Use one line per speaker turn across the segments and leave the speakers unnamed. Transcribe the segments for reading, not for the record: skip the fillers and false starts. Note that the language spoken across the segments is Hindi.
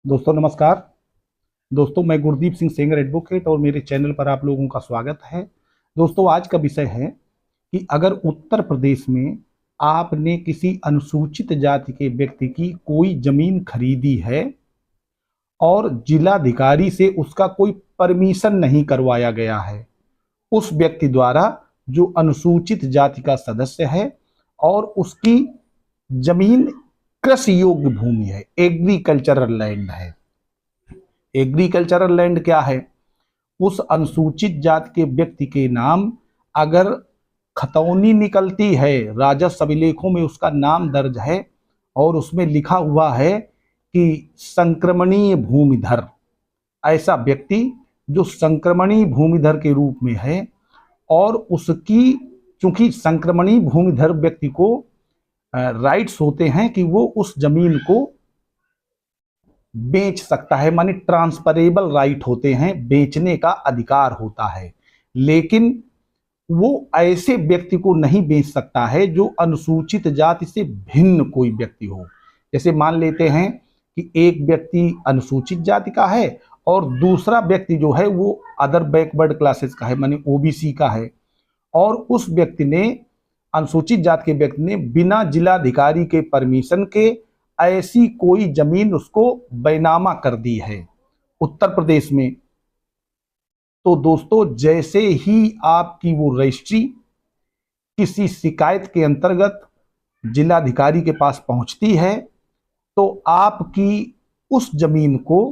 दोस्तों नमस्कार। दोस्तों मैं गुरदीप सिंह सेंगर एडवोकेट और मेरे चैनल पर आप लोगों का स्वागत है। दोस्तों आज का विषय है कि अगर उत्तर प्रदेश में आपने किसी अनुसूचित जाति के व्यक्ति की कोई जमीन खरीदी है और जिलाधिकारी से उसका कोई परमिशन नहीं करवाया गया है, उस व्यक्ति द्वारा जो अनुसूचित जाति का सदस्य है और उसकी जमीन कृषि योग्य भूमि है, एग्रीकल्चरल लैंड है। एग्रीकल्चरल लैंड क्या है? उस अनुसूचित जाति के व्यक्ति के नाम अगर खतौनी निकलती है, राजस्व अभिलेखों में उसका नाम दर्ज है और उसमें लिखा हुआ है कि संक्रमणीय भूमिधर, ऐसा व्यक्ति जो संक्रमणीय भूमिधर के रूप में है और उसकी, चूंकि संक्रमणीय भूमिधर व्यक्ति को राइट्स होते हैं कि वो उस जमीन को बेच सकता है, माने ट्रांसफरेबल राइट होते हैं, बेचने का अधिकार होता है। लेकिन वो ऐसे व्यक्ति को नहीं बेच सकता है जो अनुसूचित जाति से भिन्न कोई व्यक्ति हो। जैसे मान लेते हैं कि एक व्यक्ति अनुसूचित जाति का है और दूसरा व्यक्ति जो है वो अदर बैकवर्ड क्लासेस का है, माने ओबीसी का है, और उस व्यक्ति ने, अनुसूचित जाति के व्यक्ति ने बिना जिलाधिकारी के परमिशन के ऐसी कोई जमीन उसको बैनामा कर दी है उत्तर प्रदेश में। तो दोस्तों जैसे ही आपकी वो रजिस्ट्री किसी शिकायत के अंतर्गत जिलाधिकारी के पास पहुंचती है तो आपकी उस जमीन को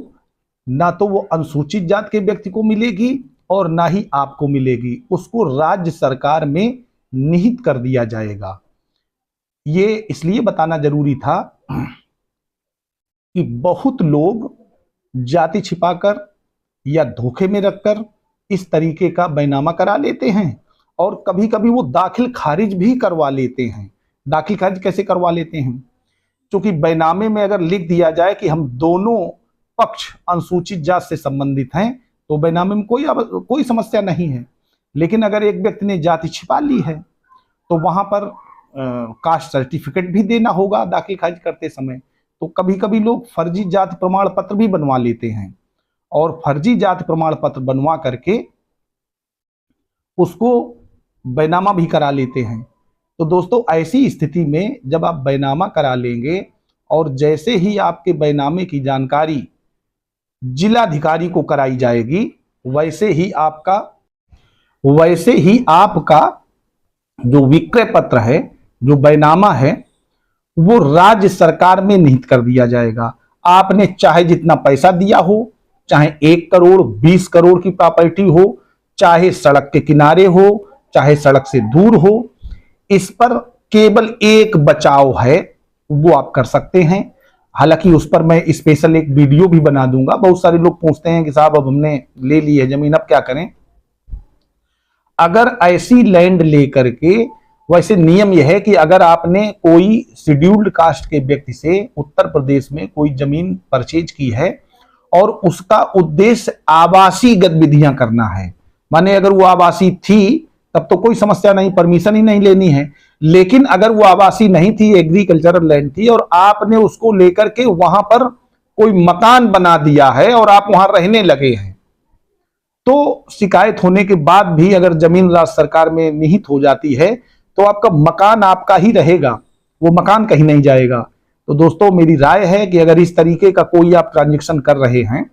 ना तो वो अनुसूचित जाति के व्यक्ति को मिलेगी और ना ही आपको मिलेगी, उसको राज्य सरकार में निहित कर दिया जाएगा। ये इसलिए बताना जरूरी था कि बहुत लोग जाति छिपाकर या धोखे में रखकर इस तरीके का बैनामा करा लेते हैं और कभी कभी वो दाखिल खारिज भी करवा लेते हैं। दाखिल खारिज कैसे करवा लेते हैं? क्योंकि बैनामे में अगर लिख दिया जाए कि हम दोनों पक्ष अनुसूचित जाति से संबंधित हैं तो बैनामे में कोई समस्या नहीं है। लेकिन अगर एक व्यक्ति ने जाति छिपा ली है तो वहां पर कास्ट सर्टिफिकेट भी देना होगा दाखिल खारिज करते समय। तो कभी कभी लोग फर्जी जाति प्रमाण पत्र भी बनवा लेते हैं और फर्जी जाति प्रमाण पत्र बनवा करके उसको बैनामा भी करा लेते हैं। तो दोस्तों ऐसी स्थिति में जब आप बैनामा करा लेंगे और जैसे ही आपके बैनामे की जानकारी जिलाधिकारी को कराई जाएगी वैसे ही आपका जो विक्रय पत्र है, जो बैनामा है, वो राज्य सरकार में निहित कर दिया जाएगा। आपने चाहे जितना पैसा दिया हो, चाहे 1 करोड़ 20 करोड़ की प्रॉपर्टी हो, चाहे सड़क के किनारे हो, चाहे सड़क से दूर हो, इस पर केवल एक बचाव है, वो आप कर सकते हैं। हालांकि उस पर मैं स्पेशल एक वीडियो भी बना दूंगा। बहुत सारे लोग पूछते हैं कि साहब अब हमने ले ली है जमीन, अब क्या करें? अगर ऐसी लैंड लेकर के, वैसे नियम यह है कि अगर आपने कोई शेड्यूल्ड कास्ट के व्यक्ति से उत्तर प्रदेश में कोई जमीन परचेज की है और उसका उद्देश्य आवासीय गतिविधियां करना है, माने अगर वो आवासीय थी तब तो कोई समस्या नहीं, परमिशन ही नहीं लेनी है। लेकिन अगर वो आवासीय नहीं थी, एग्रीकल्चरल लैंड थी और आपने उसको लेकर के वहां पर कोई मकान बना दिया है और आप वहां रहने लगे हैं, तो शिकायत होने के बाद भी अगर जमीन राज्य सरकार में निहित हो जाती है तो आपका मकान आपका ही रहेगा, वो मकान कहीं नहीं जाएगा। तो दोस्तों मेरी राय है कि अगर इस तरीके का कोई आप ट्रांजेक्शन कर रहे हैं,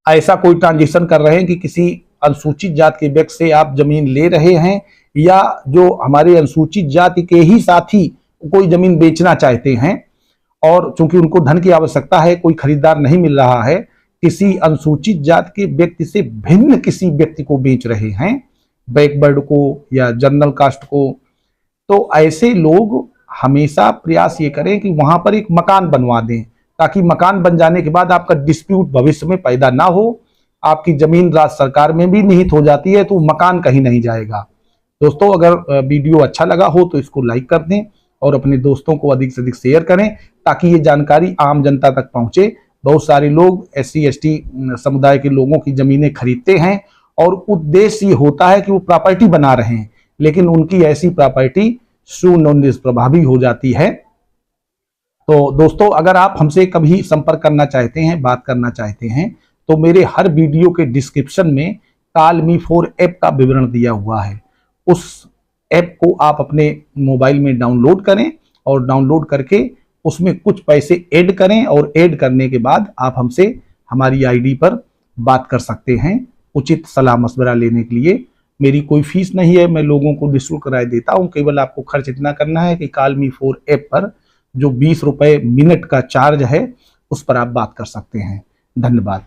ऐसा कोई ट्रांजेक्शन कर रहे हैं कि किसी अनुसूचित जाति के व्यक्ति से आप जमीन ले रहे हैं या जो हमारे अनुसूचित जाति के ही साथी कोई जमीन बेचना चाहते हैं और चूंकि उनको धन की आवश्यकता है, कोई खरीदार नहीं मिल रहा है, किसी अनुसूचित जाति के व्यक्ति से भिन्न किसी व्यक्ति को बेच रहे हैं, बैकवर्ड को या जनरल कास्ट को, तो ऐसे लोग हमेशा प्रयास ये करें कि वहां पर एक मकान बनवा दें ताकि मकान बन जाने के बाद आपका डिस्प्यूट भविष्य में पैदा ना हो। आपकी जमीन राज्य सरकार में भी निहित हो जाती है तो मकान कहीं नहीं जाएगा। दोस्तों अगर वीडियो अच्छा लगा हो तो इसको लाइक कर दें और अपने दोस्तों को अधिक से अधिक शेयर करें ताकि ये जानकारी आम जनता तक पहुंचे। बहुत सारे लोग SC ST समुदाय के लोगों की जमीनें खरीदते हैं और उद्देश्य ये होता है कि वो प्रॉपर्टी बना रहे हैं, लेकिन उनकी ऐसी प्रॉपर्टी शून्य प्रभावी हो जाती है तो दोस्तों, अगर आप हमसे कभी संपर्क करना चाहते हैं, बात करना चाहते हैं, तो मेरे हर वीडियो के डिस्क्रिप्शन में कॉल मी फॉर ऐप का विवरण दिया हुआ है। उस ऐप को आप अपने मोबाइल में डाउनलोड करें और डाउनलोड करके उसमें कुछ पैसे ऐड करें, और ऐड करने के बाद आप हमसे हमारी आईडी पर बात कर सकते हैं उचित सलाह मशवरा लेने के लिए। मेरी कोई फीस नहीं है, मैं लोगों को निःशुल्क राय देता हूं। केवल आपको खर्च इतना करना है कि कॉल मी फॉर ऐप पर जो 20 रुपए मिनट का चार्ज है, उस पर आप बात कर सकते हैं। धन्यवाद।